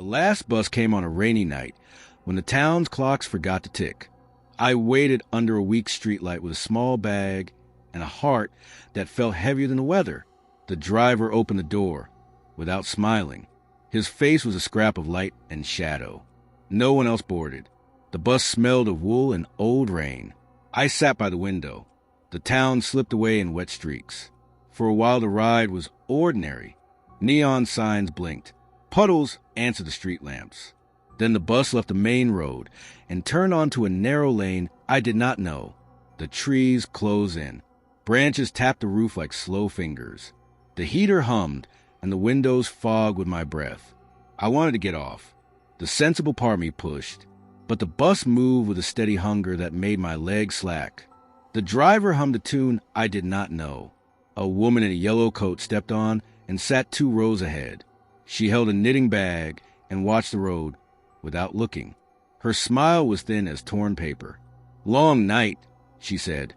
last bus came on a rainy night when the town's clocks forgot to tick. I waited under a weak streetlight with a small bag and a heart that felt heavier than the weather. The driver opened the door without smiling. His face was a scrap of light and shadow. No one else boarded. The bus smelled of wool and old rain. I sat by the window. The town slipped away in wet streaks. For a while the ride was ordinary. Neon signs blinked. Puddles answered the street lamps. Then the bus left the main road and turned onto a narrow lane I did not know. The trees closed in. Branches tapped the roof like slow fingers. The heater hummed and the windows fogged with my breath. I wanted to get off. The sensible part of me pushed, but the bus moved with a steady hunger that made my legs slack. The driver hummed a tune I did not know. A woman in a yellow coat stepped on and sat 2 rows ahead. She held a knitting bag and watched the road without looking. Her smile was thin as torn paper. "Long night," she said,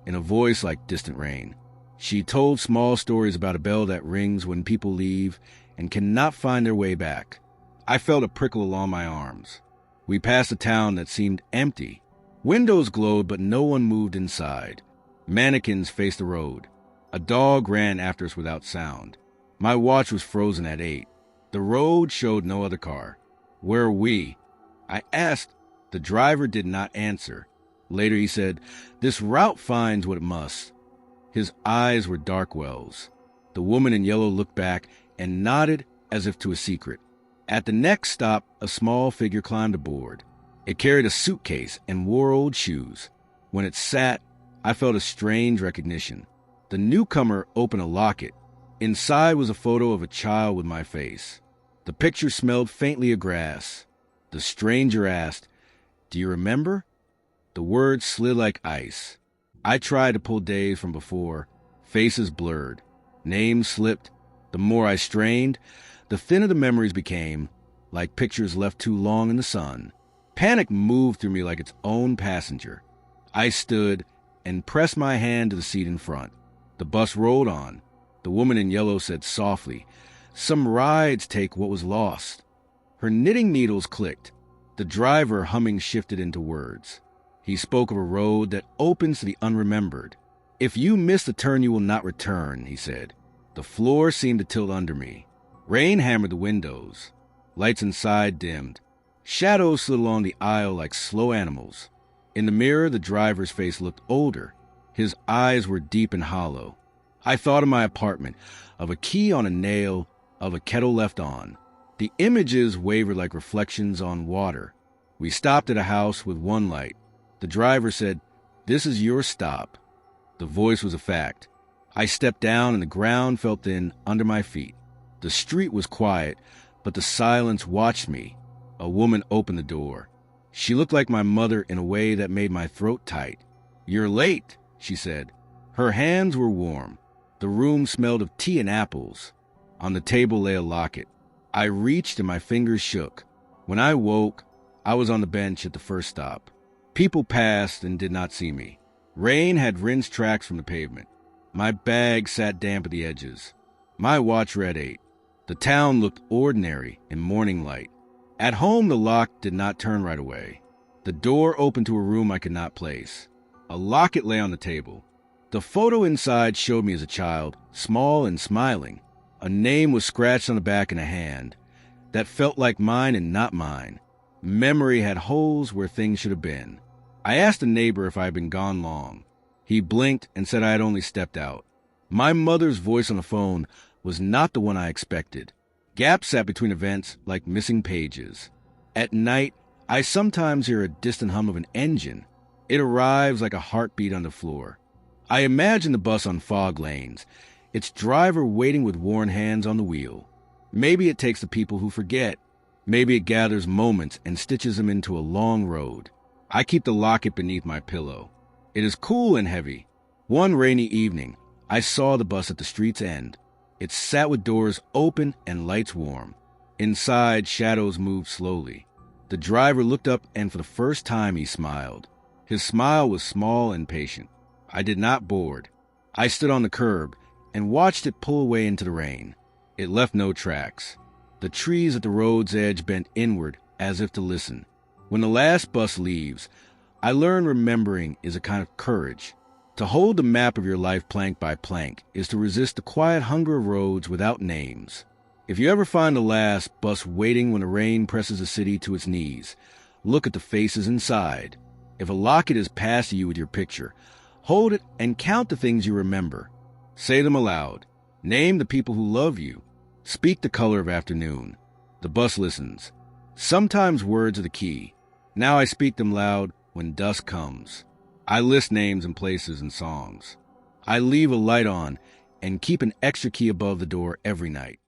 in a voice like distant rain. She told small stories about a bell that rings when people leave and cannot find their way back. I felt a prickle along my arms. We passed a town that seemed empty. Windows glowed, but no one moved inside. Mannequins faced the road. A dog ran after us without sound. My watch was frozen at 8. The road showed no other car. "Where are we?" I asked. The driver did not answer. Later he said, "This route finds what it must." His eyes were dark wells. The woman in yellow looked back and nodded as if to a secret. At the next stop, a small figure climbed aboard. It carried a suitcase and wore old shoes. When it sat, I felt a strange recognition. The newcomer opened a locket. Inside was a photo of a child with my face. The picture smelled faintly of grass. The stranger asked, "Do you remember?" The words slid like ice. I tried to pull days from before. Faces blurred. Names slipped. The more I strained, the thinner the memories became, like pictures left too long in the sun. Panic moved through me like its own passenger. I stood and pressed my hand to the seat in front. The bus rolled on. The woman in yellow said softly, "Some rides take what was lost." Her knitting needles clicked. The driver humming shifted into words. He spoke of a road that opens to the unremembered. "If you miss the turn, you will not return," he said. The floor seemed to tilt under me. Rain hammered the windows. Lights inside dimmed. Shadows slid along the aisle like slow animals. In the mirror, the driver's face looked older. His eyes were deep and hollow. I thought of my apartment, of a key on a nail, of a kettle left on. The images wavered like reflections on water. We stopped at a house with one light. The driver said, "This is your stop." The voice was a fact. I stepped down and the ground felt thin under my feet. The street was quiet, but the silence watched me. A woman opened the door. She looked like my mother in a way that made my throat tight. "You're late," she said. Her hands were warm. The room smelled of tea and apples. On the table lay a locket. I reached and my fingers shook. When I woke, I was on the bench at the first stop. People passed and did not see me. Rain had rinsed tracks from the pavement. My bag sat damp at the edges. My watch read 8. The town looked ordinary in morning light. At home, the lock did not turn right away. The door opened to a room I could not place. A locket lay on the table. The photo inside showed me as a child, small and smiling. A name was scratched on the back in a hand that felt like mine and not mine. Memory had holes where things should have been. I asked a neighbor if I had been gone long. He blinked and said I had only stepped out. My mother's voice on the phone was not the one I expected. Gaps sat between events like missing pages. At night, I sometimes hear a distant hum of an engine. It arrives like a heartbeat on the floor. I imagine the bus on fog lanes, its driver waiting with worn hands on the wheel. Maybe it takes the people who forget. Maybe it gathers moments and stitches them into a long road. I keep the locket beneath my pillow. It is cool and heavy. One rainy evening, I saw the bus at the street's end. It sat with doors open and lights warm. Inside, shadows moved slowly. The driver looked up and for the first time he smiled. His smile was small and patient. I did not board. I stood on the curb and watched it pull away into the rain. It left no tracks. The trees at the road's edge bent inward as if to listen. When the last bus leaves, I learn remembering is a kind of courage. To hold the map of your life plank by plank is to resist the quiet hunger of roads without names. If you ever find the last bus waiting when the rain presses the city to its knees, look at the faces inside. If a locket is passed to you with your picture, hold it and count the things you remember. Say them aloud. Name the people who love you. Speak the color of afternoon. The bus listens. Sometimes words are the key. Now I speak them loud when dusk comes. I list names and places and songs. I leave a light on and keep an extra key above the door every night.